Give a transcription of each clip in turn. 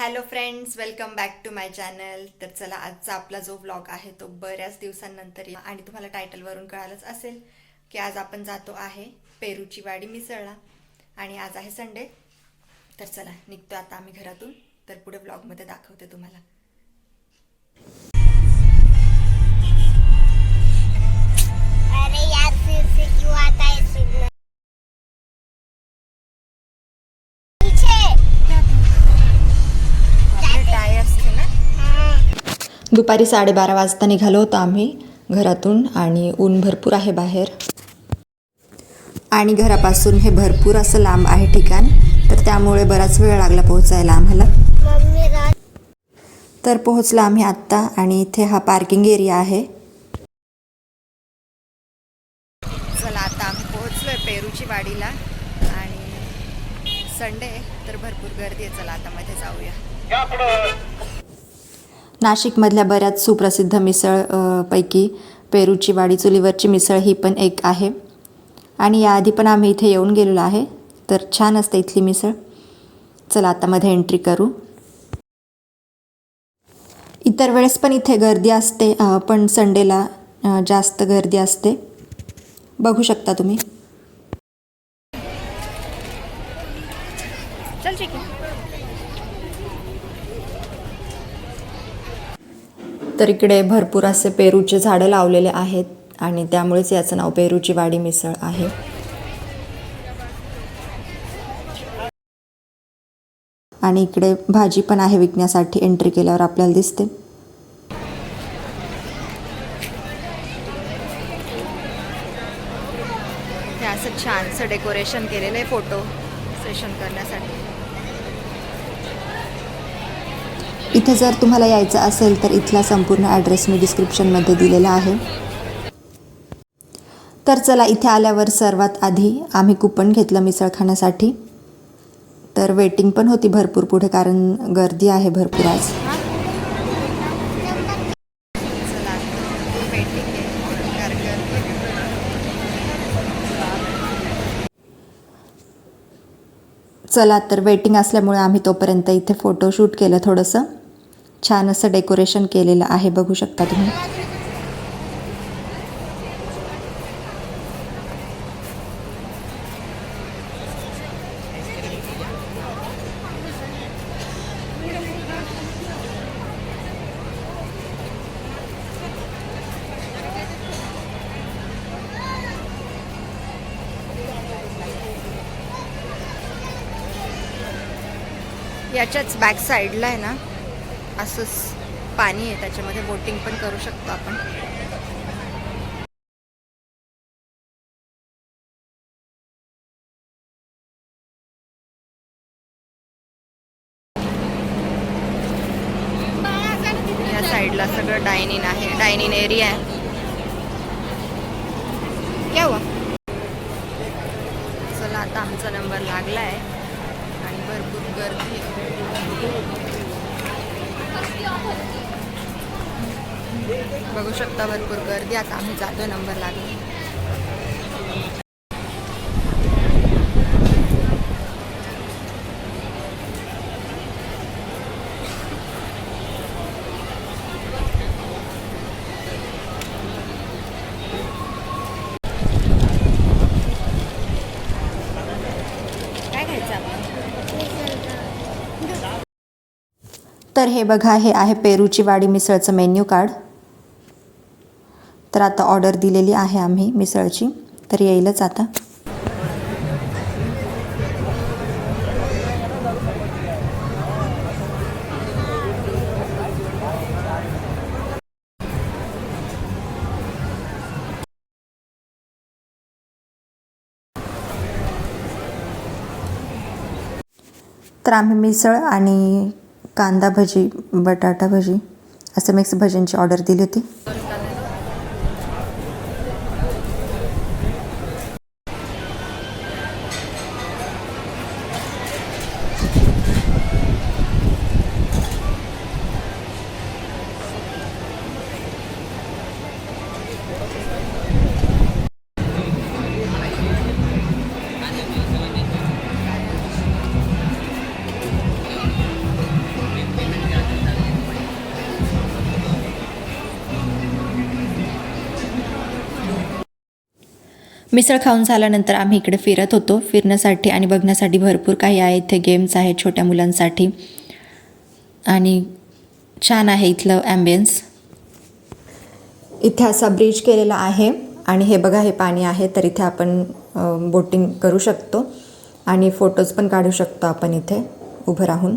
Hello friends, welcome back to my channel. तर चला, आजचा आपला जो व्लॉग आहे तो बऱ्याच दिवसांनंतर आणि तुम्हाला टायटलवरून कळालंच असेल की आज आपण जातो आहे पेरूची वाडी मिसळला आणि आज आहे संडे. तर चला निघतो आता आम्ही घरातून. तर पुढे व्लॉगमध्ये दाखवते तुम्हाला. अरे यार फिर से क्यों आता है सिग्नल पीछे टायर्स थे ना. दुपारी 12:30 वाजता निघालो होतो आम्ही घरातून आणि ऊन भरपूर आहे बाहेर आणि घरापासून हे भरपूर असं लांब आहे ठिकाण. तर त्यामुळे बराच वेळ लागला पोहोचायला आम्हाला. मम्मी रात तर पोहोचलो आम्ही आत्ता आणि इथे हा पार्किंग एरिया आहे. चला आता आम्ही पोहोचलोय पेरूची वाडीला आणि संडे तर भरपूर गर्दी आहे. चला आता मध्ये जाऊया. नाशिकमधल्या बऱ्याच सुप्रसिद्ध मिसळ पैकी पेरूची वाडी चुलीवरची मिसळ ही पण एक आहे आणि याआधी पण आम्ही इथे येऊन गेलेलो आहे. तर छान असते इथली मिसळ. चला आता मध्ये एंट्री करू. इतर वेळेस पण इथे गर्दी असते, पण संडेला जास्त गर्दी असते. बघू शकता तुम्ही. चल ठीक आहे. तर इकडे भरपूर असे पेरूचे झाडं लावलेले आहेत आणि त्यामुळेच याचं नाव पेरूची वाडी मिसळ आहे. आणि इकडे भाजी पण आहे विकण्यासाठी. एंट्री केल्यावर आपल्याला दिसते. हे असं छानसं डेकोरेशन केलेलं आहे फोटो सेशन करण्यासाठी. इथे जर तुम्हाला यायचं असेल तर इथला संपूर्ण ॲड्रेस मी डिस्क्रिप्शनमध्ये दिलेला आहे. तर चला, इथे आल्यावर सर्वात आधी आम्ही कुपन घेतलं मिसळ खाण्यासाठी. तर वेटिंग पण होती भरपूर पुढे, कारण गर्दी आहे भरपूर आज. चला, तर वेटिंग असल्यामुळे आम्ही तोपर्यंत इथे फोटोशूट केलं थोडंसं. छान असं डेकोरेशन केलेलं आहे, बघू शकता तुम्ही. याच्याच बॅक साईडला आहे ना असंच पाणी आहे, त्याच्यामध्ये बोटिंग पण करू शकतो आपण. या साईडला सगळं डायनिंग आहे, डायनिंग एरिया आहे. क्या हुआ? चला आता आमचा नंबर लागला आहे आणि भरपूर गर्दी आहे. बघू शकता भरपूर गर्दी. आता आम्ही जातो, नंबर लागला. काय खायचं आपण? तर हे बघा, हे आहे पेरूची वाडी मिसळचं मेन्यू कार्ड. तर आता ऑर्डर दिलेली आहे आम्ही मिसळची, तर येईलच आता. तर आम्ही मिसळ आणि कांदा भजी, बटाटा भजी असं मिक्स भजींची ऑर्डर दिली होती. मिसळ खाऊन झाल्यानंतर आम्ही इकडे फिरत होतो. फिरण्यासाठी आणि बघण्यासाठी भरपूर काही आहे. इथे गेम्स आहेत छोट्या मुलांसाठी आणि छान आहे इथलं ॲम्बियन्स. इथे असा ब्रिज केलेला आहे आणि हे बघा हे पाणी आहे, तर इथे आपण बोटिंग करू शकतो आणि फोटोज पण काढू शकतो आपण इथे उभं राहून.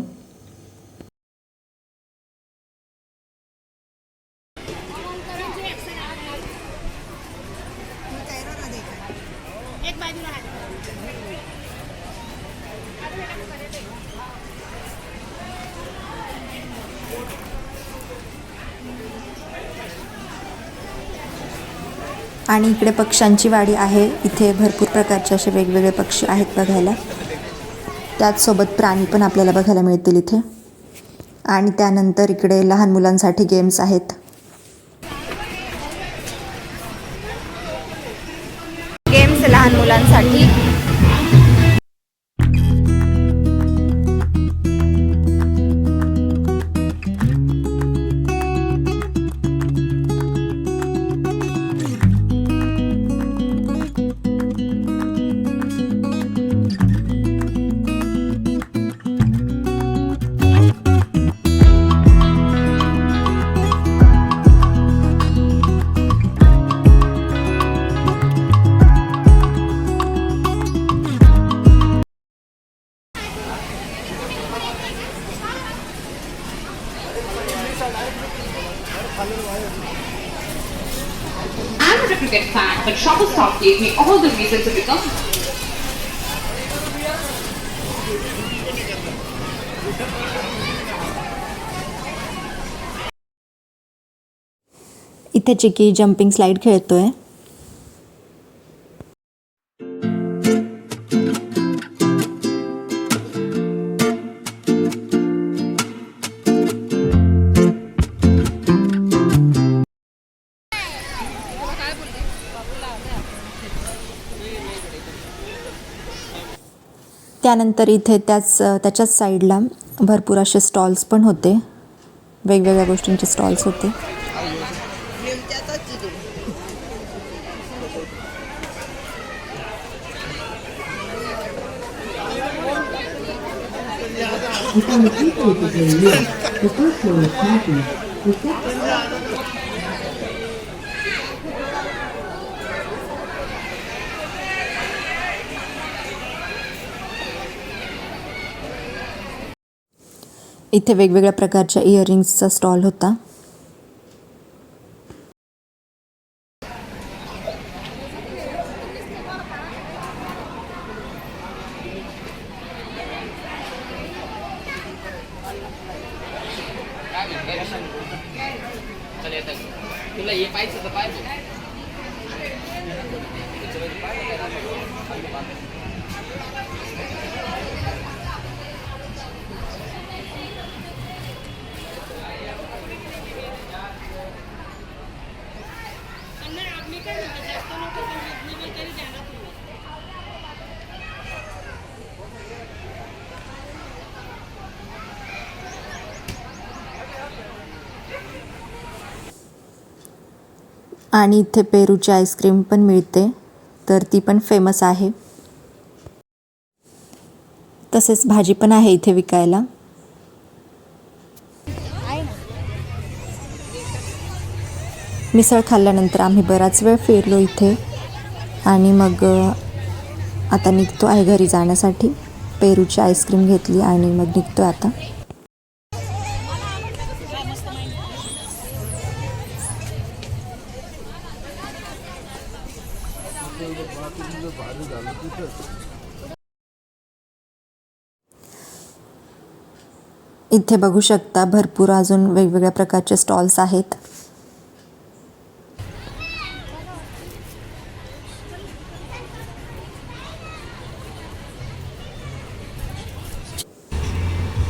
आणि इकडे पक्ष्यांची वाडी आहे. इथे भरपूर प्रकारचे असे वेगवेगळे पक्षी आहेत बघायला. त्याचसोबत प्राणी पण आपल्याला बघायला मिळतील इथे. आणि त्यानंतर इकडे लहान मुलांसाठी गेम्स आहेत. गेम्स लहान मुलांसाठी. I'm not a cricket fan, but Shoppers Stop gave me all the reasons to become. इथे चिकी जंपिंग स्लाइड खेळतोय. त्यानंतर इथे त्याच्याच साईडला भरपूर असे स्टॉल्स पण होते. वेगवेगळ्या गोष्टींचे स्टॉल्स होते. इथे वेगवेगळ्या प्रकारच्या इयरिंग्सचा स्टॉल होता. तुला हे पाहिजे तर पाहिजे. आणि इथे पेरूची आईस्क्रीम पण मिळते, तर ती पण फेमस आहे. तसेच भाजी पण आहे इथे विकायला. मिसळ खाल्ल्यानंतर आम्ही बराच वेळ फिरलो इथे आणि मग आता निघतो आहे घरी जाण्यासाठी. पेरूची आईस्क्रीम घेतली आणि मग निघतो आता. इथे बघू शकता भरपूर अजून वेगवेगळ्या प्रकारचे स्टॉल्स आहेत.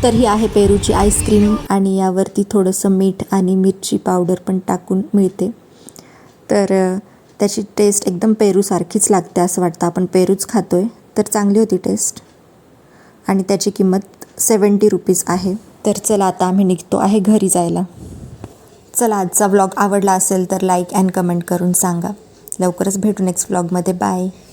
तर ही आहे पेरूची आईस्क्रीम आणि यावरती थोडंसं मीठ आणि मिरची पावडर पण टाकून मिळते. तर त्याची टेस्ट एकदम पेरूसारखीच लागते असं वाटतं आपण पेरूच खातोय. तर चांगली होती टेस्ट आणि त्याची किंमत 70 रुपीज आहे. तर चला आता आम्ही निघतो आहे घरी जायला. चला आजचा व्लॉग आवडला असेल तर लाईक अँड कमेंट करून सांगा. लवकरच भेटू नेक्स्ट व्लॉगमध्ये. बाय.